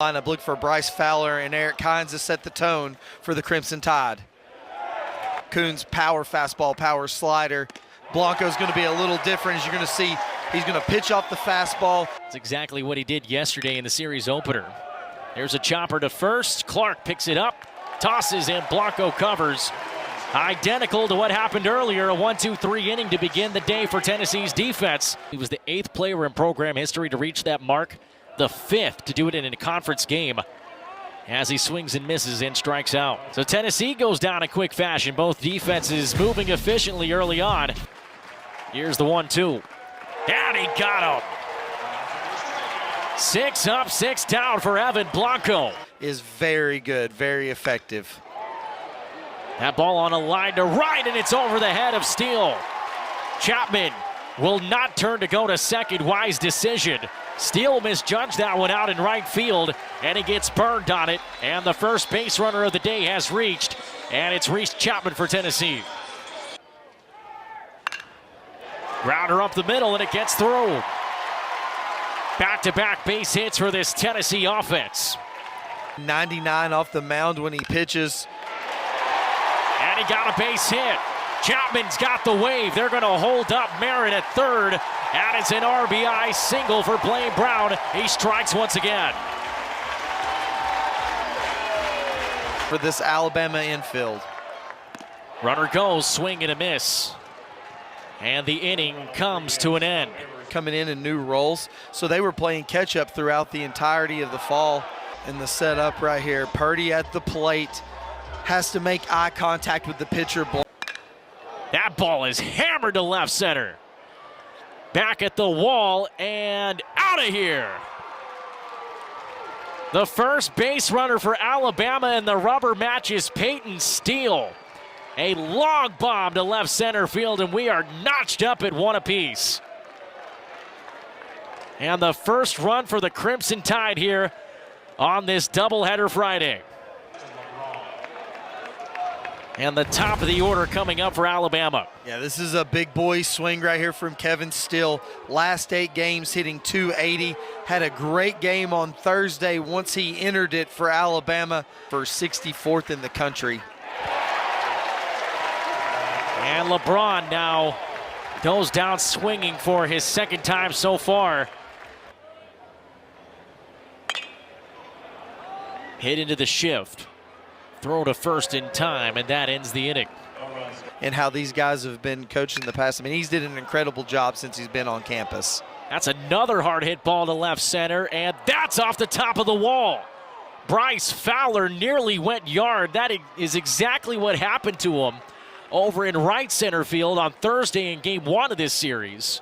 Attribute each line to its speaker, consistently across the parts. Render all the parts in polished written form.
Speaker 1: Lineup look for Bryce Fowler and Eric Hines to set the tone for the Crimson Tide. Coons power fastball, power slider. Blanco's going to be a little different, as you're going to see. He's going to pitch off the fastball.
Speaker 2: That's exactly what he did yesterday in the series opener. There's a chopper to first. Clark picks it up, tosses, and Blanco covers. Identical to what happened earlier, a 1-2-3 inning to begin the day for Tennessee's defense. He was the 8th player in program history to reach that mark, the 5th to do it in a conference game, as he swings and misses and strikes out. So Tennessee goes down in quick fashion. Both defenses moving efficiently early on. Here's the 1-2. And he got him. 6 up, 6 down for Evan Blanco.
Speaker 1: Is very good, very effective.
Speaker 2: That ball on a line to right, and it's over the head of Steele. Chapman will not turn to go to second. Wise decision. Steele misjudged that one out in right field, and he gets burned on it. And the first base runner of the day has reached, and it's Reese Chapman for Tennessee. Grounder up the middle, and it gets through. Back-to-back base hits for this Tennessee offense.
Speaker 1: 99 off the mound when he pitches.
Speaker 2: And he got a base hit. Chapman's got the wave. They're going to hold up Merritt at third. And it's an RBI single for Blaine Brown. He strikes once again.
Speaker 1: For this Alabama infield.
Speaker 2: Runner goes, swing and a miss. And the inning comes to an end.
Speaker 1: Coming in new roles. So they were playing catch up throughout the entirety of the fall. In the setup right here, Purdy at the plate. Has to make eye contact with the pitcher.
Speaker 2: That ball is hammered to left center. Back at the wall and out of here. The first base runner for Alabama in the rubber match is Peyton Steele. A long bomb to left center field, and we are notched up at 1 apiece. And the first run for the Crimson Tide here on this doubleheader Friday. And the top of the order coming up for Alabama.
Speaker 1: Yeah, this is a big boy swing right here from Kevin Steele. Last 8 games hitting .280. Had a great game on Thursday once he entered it for Alabama for 64th in the country.
Speaker 2: And LeBron now goes down swinging for his second time so far. Hit into the shift. Throw to first in time, and that ends the inning.
Speaker 1: And how these guys have been coached in the past. I mean, he's did an incredible job since he's been on campus.
Speaker 2: That's another hard hit ball to left center, and that's off the top of the wall. Bryce Fowler nearly went yard. That is exactly what happened to him over in right center field on Thursday in game 1 of this series.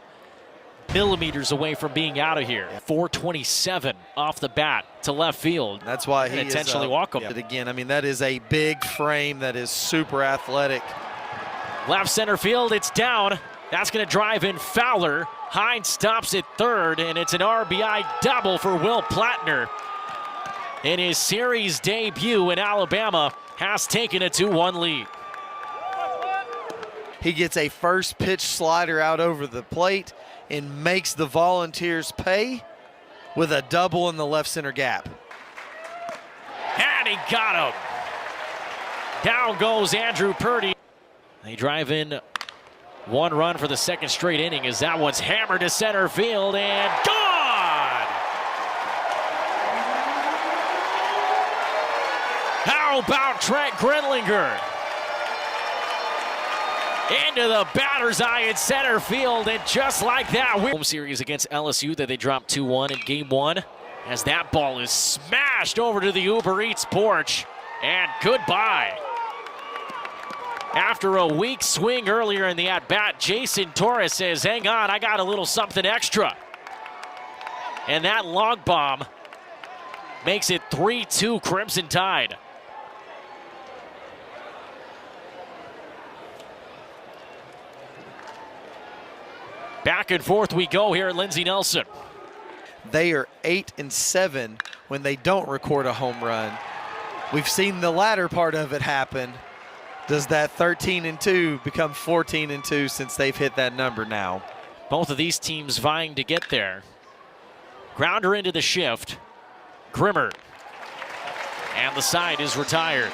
Speaker 2: Millimeters away from being out of here. 427 off the bat to left field.
Speaker 1: That's why he
Speaker 2: intentionally walk him.
Speaker 1: Again, I mean, that is a big frame that is super athletic.
Speaker 2: Left center field, it's down. That's going to drive in Fowler. Hines stops at third, and it's an RBI double for Will Plattner. In his series debut in Alabama, has taken a 2-1 lead.
Speaker 1: He gets a first pitch slider out over the plate and makes the Volunteers pay with a double in the left center gap.
Speaker 2: And he got him. Down goes Andrew Purdy. They drive in 1 run for the second straight inning as that one's hammered to center field and gone! How about Trent Grenlinger? Into the batter's eye in center field, and just like that, home series against LSU that they dropped 2-1 in game 1, as that ball is smashed over to the Uber Eats porch, and goodbye. After a weak swing earlier in the at-bat, Jason Torres says, hang on, I got a little something extra. And that long bomb makes it 3-2 Crimson Tide. Back and forth we go here at Lindsey Nelson.
Speaker 1: They are 8-7 when they don't record a home run. We've seen the latter part of it happen. Does that 13-2 become 14-2 since they've hit that number now?
Speaker 2: Both of these teams vying to get there. Grounder into the shift. Grimmer And the side is retired.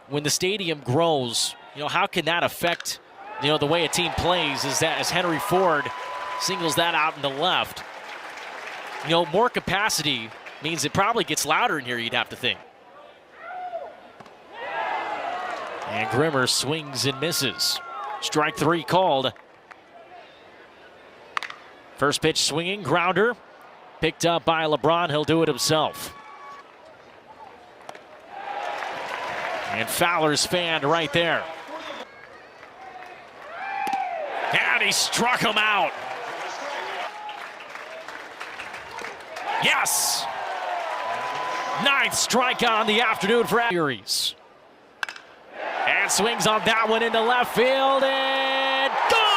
Speaker 2: When the stadium grows, how can that affect, the way a team plays? Is that as Henry Ford singles that out in the left? More capacity means it probably gets louder in here, you'd have to think. And Grimmer swings and misses. Strike 3 called. First pitch swinging, grounder. Picked up by LeBron, he'll do it himself. And Fowler's fanned right there. And he struck him out. Yes! 9th strikeout on the afternoon for Series. And swings on that one into left field and gone!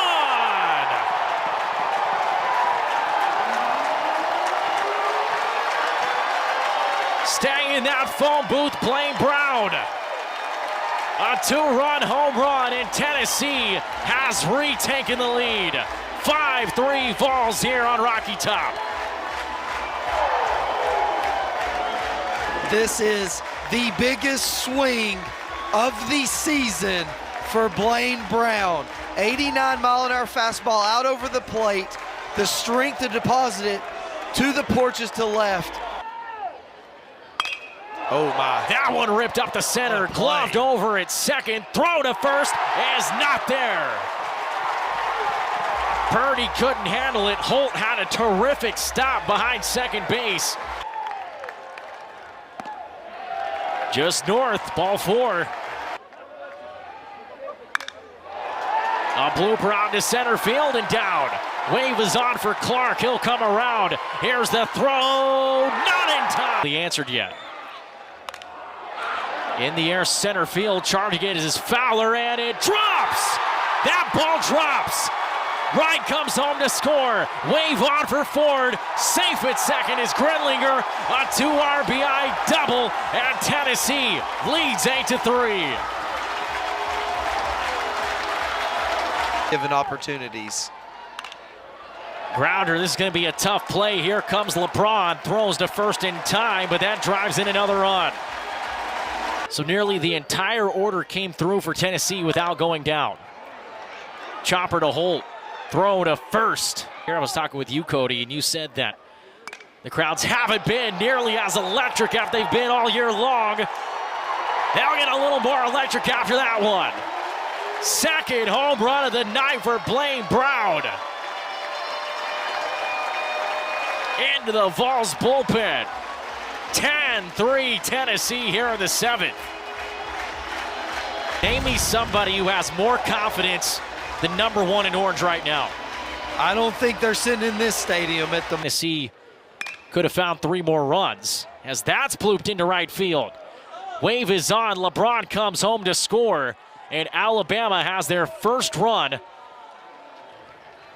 Speaker 2: Staying in that phone booth, Blaine Brown. A 2-run home run, and Tennessee has retaken the lead. 5-3 Vols here on Rocky Top.
Speaker 1: This is the biggest swing of the season for Blaine Brown. 89-mile-an-hour fastball out over the plate. The strength to deposit it to the porches to left. Oh my.
Speaker 2: That one ripped up the center, gloved over at second. Throw to first is not there. Purdy couldn't handle it. Holt had a terrific stop behind second base. Just north, ball 4. A blooper out to center field and down. Wave is on for Clark. He'll come around. Here's the throw. Not in time. He answered yet. In the air, center field. Charging it is Fowler, and it drops. That ball drops. Wright comes home to score. Wave on for Ford. Safe at second is Grenlinger. A 2 RBI double, and Tennessee leads 8-3.
Speaker 1: Given opportunities.
Speaker 2: Grounder, this is going to be a tough play. Here comes LeBron. Throws to first in time, but that drives in another run. So nearly the entire order came through for Tennessee without going down. Chopper to Holt. Throw to first. Here I was talking with you, Cody, and you said that the crowds haven't been nearly as electric as they've been all year long. They'll get a little more electric after that one. Second home run of the night for Blaine Brown. Into the Vols bullpen. 10-3 Tennessee here in the 7th. Name me somebody who has more confidence than #1 in orange right now.
Speaker 1: I don't think they're sitting in this stadium at the...
Speaker 2: Tennessee could have found 3 more runs as that's blooped into right field. Wave is on. LeBron comes home to score, and Alabama has their first run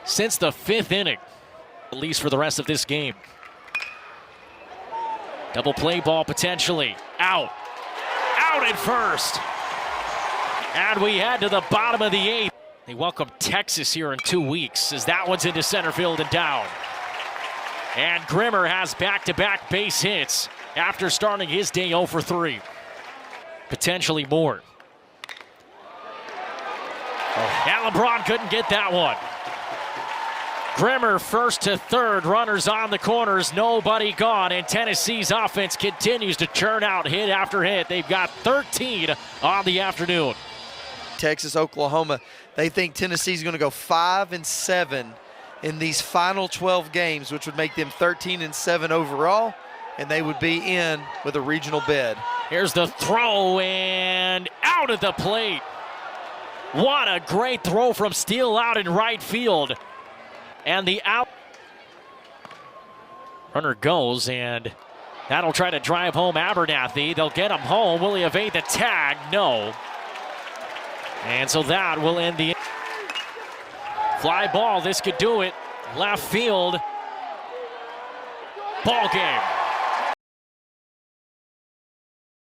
Speaker 2: since the 5th inning, at least for the rest of this game. Double play ball potentially. Out at first. And we head to the bottom of the 8th. They welcome Texas here in 2 weeks as that one's into center field and down. And Grimmer has back-to-back base hits after starting his day 0 for 3. Potentially more. And LeBron couldn't get that one. Grimmer first to third, runners on the corners, nobody gone, and Tennessee's offense continues to churn out hit after hit. They've got 13 on the afternoon.
Speaker 1: Texas, Oklahoma, they think Tennessee's going to go 5-7 in these final 12 games, which would make them 13-7 overall, and they would be in with a regional bid.
Speaker 2: Here's the throw, and out at the plate. What a great throw from Steele out in right field. And the out. Runner goes, and that'll try to drive home Abernathy. They'll get him home. Will he evade the tag? No. And so that will end the fly ball. This could do it. Left field. Ball game.